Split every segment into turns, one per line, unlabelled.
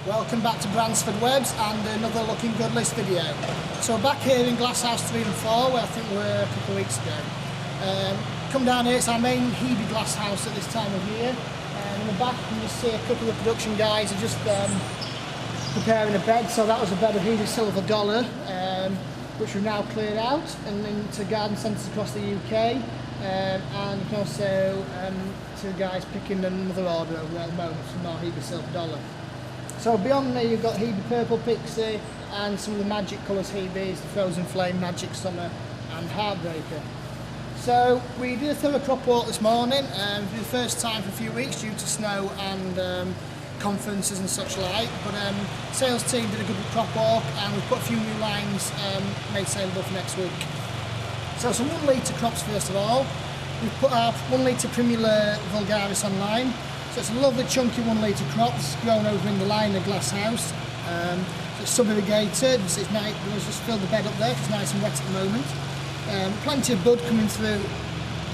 Welcome back to Bransford Webs and another looking good list video. So we're back here in Glasshouse 3 and 4 where I think we were a couple of weeks ago. Come down here, it's our main Hebe glasshouse at this time of year. In the back you can just see a couple of production guys are just preparing a bed. So that was a bed of Hebe silver dollar, which we've now cleared out and into garden centres across the UK. And you can also see the guys picking another order over there at the moment for more Hebe silver dollar. So beyond there you've got Hebe Purple Pixie and some of the magic colours Hebes, the Frozen Flame, Magic Summer and Heartbreaker. So we did a thorough crop walk this morning, for the first time for a few weeks due to snow and conferences and such like, but sales team did a good crop walk and we've put a few new lines made saleable for next week. So some 1 litre crops first of all. We've put our 1 litre Primula Vulgaris online. So it's a lovely chunky 1 litre crop. It's grown over in the line of Glasshouse. So it's sub-irrigated, it's nice. We'll just fill the bed up there, it's nice and wet at the moment. Plenty of bud coming through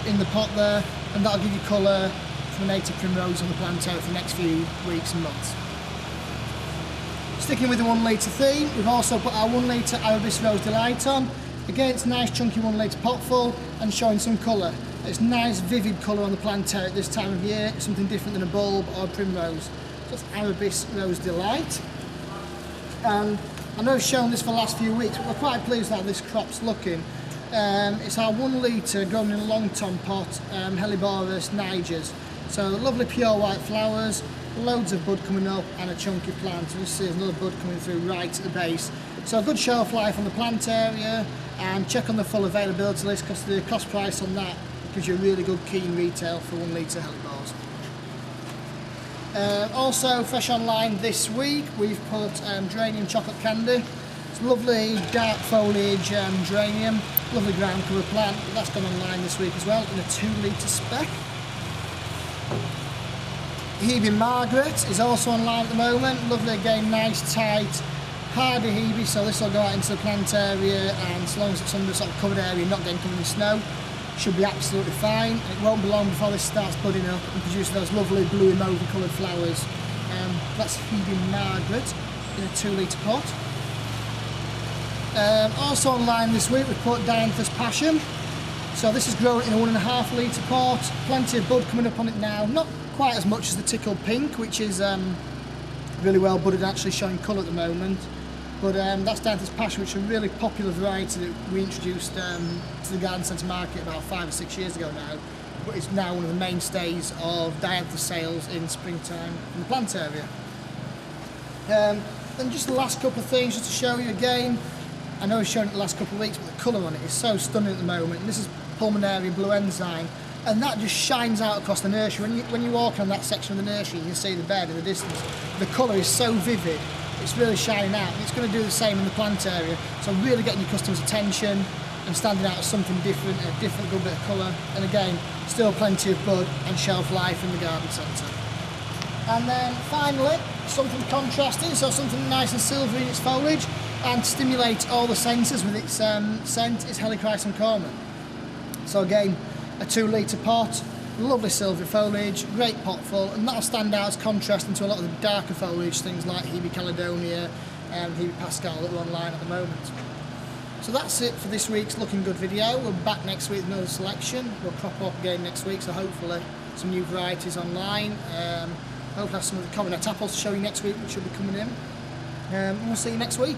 in the pot there, and that'll give you colour for the native primrose on the planter for the next few weeks and months. Sticking with the 1 litre theme, we've also put our 1 litre Arabis Rose Delight on. Again, it's a nice chunky 1 litre pot full and showing some colour. It's nice vivid colour on the planter at this time of year, something different than a bulb or a primrose. So it's Arabis Rose Delight. And I know I've shown this for the last few weeks, but we're quite pleased how this crop's looking. It's our 1 litre grown in a long tom pot, Helleborus Nigers. So lovely pure white flowers, loads of bud coming up and a chunky plant. So you see there's another bud coming through right at the base. So a good shelf life on the plant area, and check on the full availability list because the cost price on that gives you a really good keen retail for 1 litre Hellebores. Also fresh online this week we've put Geranium Chocolate Candy. It's lovely dark foliage geranium, lovely ground cover plant. That's gone online this week as well in a 2 litre spec. Hebe Margaret is also online at the moment. Lovely again, nice tight hardy Hebe, so this will go out into the plant area, and as long as it's under sort of covered area, not getting covered in snow, should be absolutely fine. It won't be long before this starts budding up and producing those lovely blue mauve coloured flowers. That's Hebe Margaret in a 2 litre pot. Also online this week we've put Dianthus Passion. So this is grown in a 1.5 litre pot. Plenty of bud coming up on it now. Not quite as much as the Tickled Pink, which is really well budded and actually showing colour at the moment. But that's Dianthus Passion, which is a really popular variety that we introduced to the garden centre market about 5 or 6 years ago now. But it's now one of the mainstays of Dianthus sales in springtime in the plant area. And just the last couple of things just to show you again. I know I've shown it the last couple of weeks, but the colour on it is so stunning at the moment. And this is Pulmonaria Blue Enzyme, and that just shines out across the nursery. When you walk on that section of the nursery, you can see the bed in the distance. The colour is so vivid. It's really shining out, and it's going to do the same in the plant area. So really getting your customers' attention and standing out as something different, a different good bit of colour. And again, still plenty of bud and shelf life in the garden centre. And then finally, something contrasting, so something nice and silvery in its foliage, and to stimulate all the senses with its scent is Helichrysum Cormon. So again, a 2 litre pot. Lovely silvery foliage, great pot full, and that'll stand out as contrasting to a lot of the darker foliage, things like Hebe Caledonia and Hebe Pascal that are online at the moment. So that's it for this week's Looking Good video. We'll be back next week with another selection. We'll crop up again next week, so hopefully some new varieties online. Hopefully have some of the Coronet apples to show you next week, which will be coming in. And we'll see you next week.